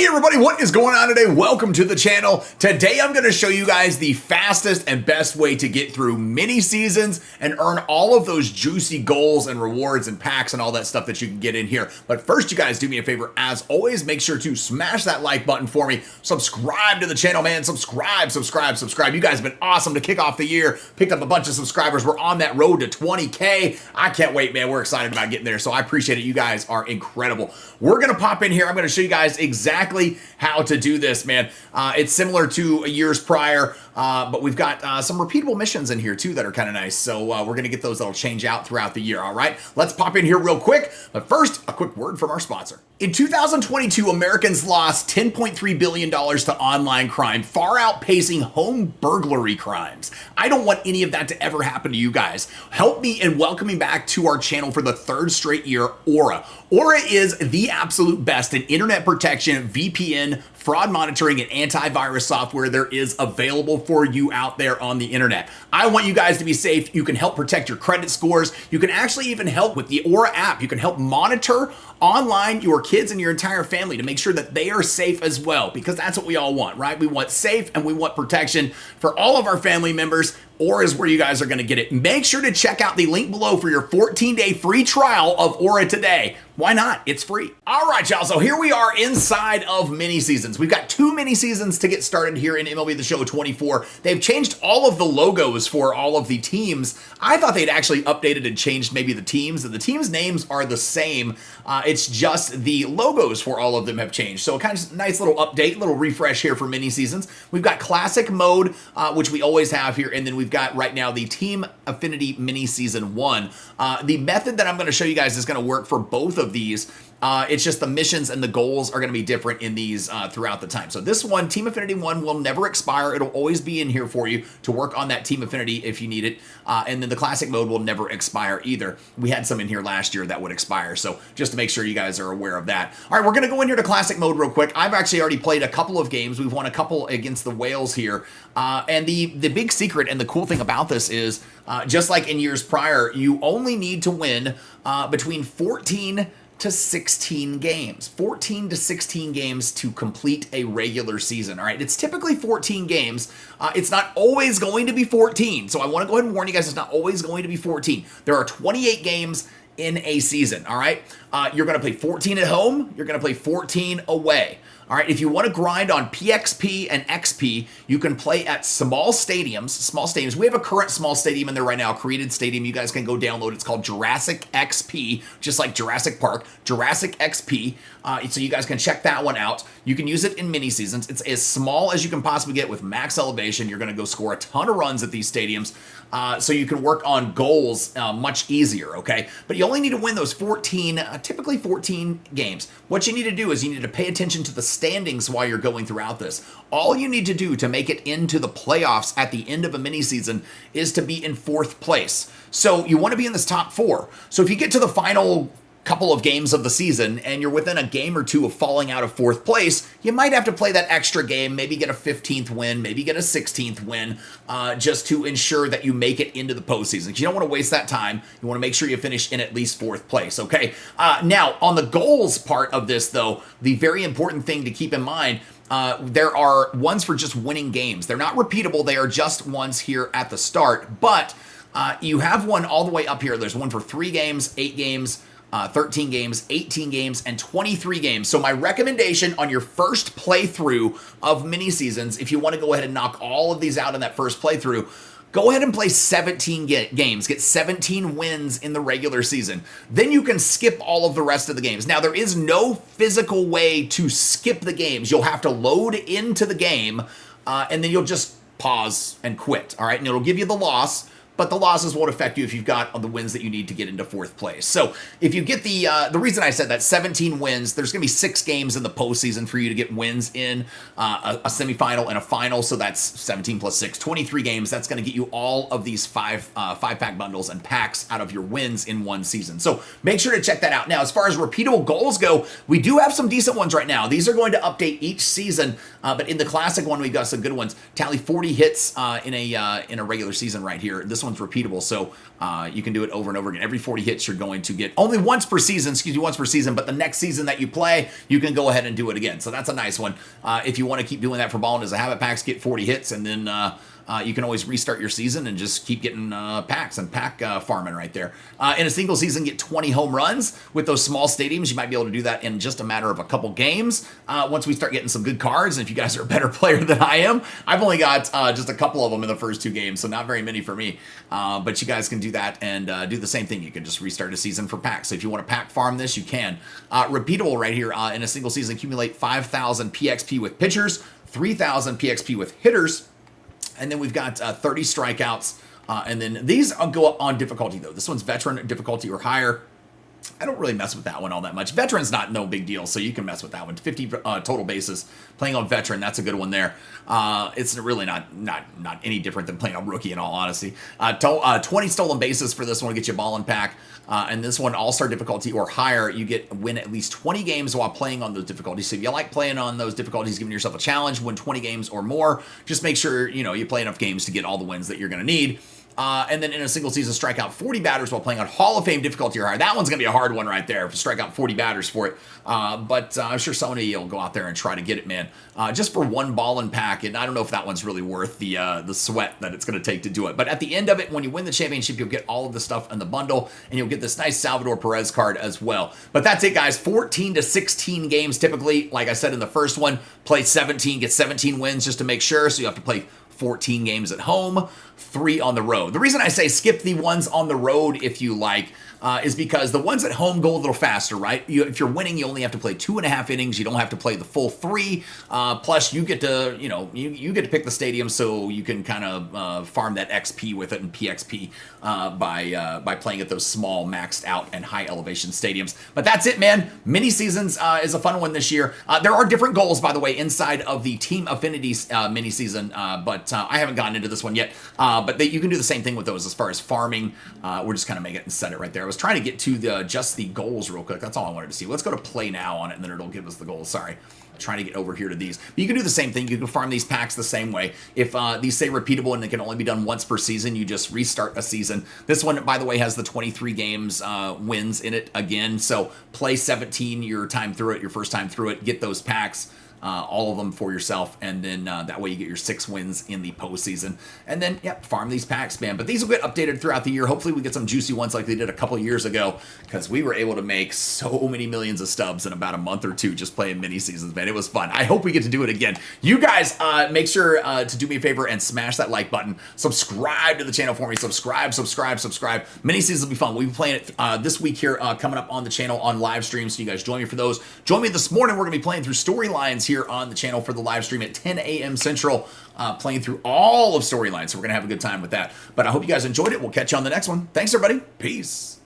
Hey everybody, what is going on today? Welcome to the channel. Today I'm going to show you guys the fastest and best way to get through mini seasons and earn all of those juicy goals and rewards and packs and all that stuff that you can get in here. But first, you guys do me a favor. As always, make sure to smash that like button for me. Subscribe to the channel, man. Subscribe. You guys have been awesome to kick off the year. Picked up a bunch of subscribers. We're on that road to 20K. I can't wait, man. We're excited about getting there. So I appreciate it. You guys are incredible. We're going to pop in here. I'm going to show you guys exactly how to do this, man. It's similar to years prior, but we've got some repeatable missions in here too that are kind of nice. So we're going to get those that'll change out throughout the year. All right, let's pop in here real quick. But first, a quick word from our sponsor. In 2022, Americans lost $10.3 billion to online crime, far outpacing home burglary crimes. I don't want any of that to ever happen to you guys. Help me in welcoming back to our channel for the third straight year, Aura. Aura is the absolute best in internet protection, VPN, fraud monitoring, and antivirus software there is available for you out there on the internet. I want you guys to be safe. You can help protect your credit scores. You can actually even help with the Aura app. You can help monitor online your kids and your entire family to make sure that they are safe as well, because that's what we all want, right? We want safe and we want protection for all of our family members. Aura is where you guys are going to get it. Make sure to check out the link below for your 14-day free trial of Aura today. Why not? It's free. All right, y'all. So here we are inside of mini seasons. We've got 2 mini seasons to get started here in MLB The Show 24. They've changed all of the logos for all of the teams. I thought they'd actually updated and changed maybe the teams. The teams' names are the same. It's just the logos for all of them have changed. So kind of nice little update, little refresh here for mini seasons. We've got classic mode, which we always have here, and then we've got right now the Team Affinity Mini Season 1. The method that I'm going to show you guys is going to work for both of these. It's just the missions and the goals are going to be different in these throughout the time. So this one, Team Affinity 1, will never expire. It'll always be in here for you to work on that Team Affinity if you need it. And then the classic mode will never expire either. We had some in here last year that would expire. So just to make sure you guys are aware of that. All right, we're going to go in here to classic mode real quick. I've actually already played a couple of games. We've won a couple against the Whales here. And the big secret and the cool thing about this is, just like in years prior, you only need to win between 14 to 16 games. 14 to 16 games to complete a regular season. All right, it's typically 14 games. It's not always going to be 14. So I want to go ahead and warn you guys, it's not always going to be 14. There are 28 games in a season. All right, you're going to play 14 at home. You're going to play 14 away. All right, if you want to grind on PXP and XP, you can play at small stadiums. We have a current small stadium in there right now, created stadium. You guys can go download. It's called Jurassic XP, just like Jurassic Park, Jurassic XP. So you guys can check that one out. You can use it in mini seasons. It's as small as you can possibly get with max elevation. You're going to go score a ton of runs at these stadiums. So you can work on goals much easier, okay? But you only need to win those 14, typically 14 games. What you need to do is you need to pay attention to the standings while you're going throughout this. All you need to do to make it into the playoffs at the end of a mini season is to be in 4th place. So you want to be in this top 4. So if you get to the final couple of games of the season and you're within a game or two of falling out of 4th place, you might have to play that extra game, maybe get a 15th win, maybe get a 16th win, just to ensure that you make it into the postseason. You don't want to waste that time. You want to make sure you finish in at least 4th place, okay? Now, on the goals part of this, though, the very important thing to keep in mind, there are ones for just winning games. They're not repeatable. They are just ones here at the start, but you have one all the way up here. There's one for 3 games, 8 games, 13 games, 18 games, and 23 games. So my recommendation on your first playthrough of mini seasons, if you want to go ahead and knock all of these out in that first playthrough, go ahead and play 17 games. Get 17 wins in the regular season. Then you can skip all of the rest of the games. Now, there is no physical way to skip the games. You'll have to load into the game, and then you'll just pause and quit, all right? And it'll give you the loss, but the losses won't affect you if you've got the wins that you need to get into 4th place. So if you get the reason I said that 17 wins, there's going to be 6 games in the postseason for you to get wins in a semifinal and a final. So that's 17 plus 6, 23 games. That's going to get you all of these 5-pack bundles and packs out of your wins in one season. So make sure to check that out. Now, as far as repeatable goals go, we do have some decent ones right now. These are going to update each season, but in the classic one, we've got some good ones. Tally 40 hits in a regular season right here. This this one's repeatable, so you can do it over and over again. Every 40 hits, you're going to get only once per season, but the next season that you play, you can go ahead and do it again. So that's a nice one. If you want to keep doing that for balling as a habit packs, get 40 hits, and then you can always restart your season and just keep getting packs and pack farming right there. In a single season, get 20 home runs. With those small stadiums, you might be able to do that in just a matter of a couple games. Once we start getting some good cards, and if you guys are a better player than I am, I've only got just a couple of them in the first 2 games, so not very many for me. But you guys can do that and do the same thing. You can just restart a season for packs. So if you want to pack farm this, you can. Repeatable right here in a single season, accumulate 5,000 PXP with pitchers, 3,000 PXP with hitters, and then we've got 30 strikeouts. And then these go up on difficulty, though. This one's veteran difficulty or higher. I don't really mess with that one all that much. Veteran's no big deal, so you can mess with that one. 50 total bases. Playing on veteran, that's a good one there. It's really not any different than playing on rookie, in all honesty. 20 stolen bases for this one to get you a ballin' pack. And this one, all-star difficulty or higher, you win at least 20 games while playing on those difficulties. So if you like playing on those difficulties, giving yourself a challenge, win 20 games or more, just make sure you play enough games to get all the wins that you're going to need. And then in a single season, strike out 40 batters while playing on Hall of Fame difficulty or higher. That one's going to be a hard one right there, if you strike out 40 batters for it. But I'm sure somebody will go out there and try to get it, man. Just for one ballin' pack, and I don't know if that one's really worth the sweat that it's going to take to do it. But at the end of it, when you win the championship, you'll get all of the stuff in the bundle, and you'll get this nice Salvador Perez card as well. But that's it, guys. 14 to 16 games typically. Like I said in the first one, play 17, get 17 wins just to make sure. So you have to play 14 games at home, 3 on the road. The reason I say skip the ones on the road if you like is because the ones at home go a little faster, right? If you're winning, you only have to play 2.5 innings. You don't have to play the full 3. Plus, you get to, you get to pick the stadium, so you can kind of farm that XP with it and PXP by playing at those small, maxed out, and high elevation stadiums. But that's it, man. Mini seasons is a fun one this year. There are different goals, by the way, inside of the Team Affinity mini season, but I haven't gotten into this one yet. But you can do the same thing with those as far as farming. We're just kind of make it and set it right there. I was trying to get to just the goals real quick. That's all I wanted to see. Let's go to play now on it, and then it'll give us the goals. Sorry. I'm trying to get over here to these. But you can do the same thing. You can farm these packs the same way. If these say repeatable and they can only be done once per season, you just restart a season. This one, by the way, has the 23 games wins in it again. So play 17 your time through it, your first time through it. Get those packs. All of them for yourself, and then that way you get your 6 wins in the postseason. And then, farm these packs, man. But these will get updated throughout the year. Hopefully we get some juicy ones like they did a couple years ago, because we were able to make so many millions of stubs in about a month or 2 just playing mini seasons, man. It was fun. I hope we get to do it again. You guys, make sure to do me a favor and smash that like button. Subscribe to the channel for me. Subscribe. Mini seasons will be fun. We'll be playing it this week here, coming up on the channel on live stream, so you guys join me for those. Join me this morning. We're going to be playing through storylines here on the channel for the live stream at 10 a.m. Central, playing through all of storylines. So we're going to have a good time with that. But I hope you guys enjoyed it. We'll catch you on the next one. Thanks, everybody. Peace.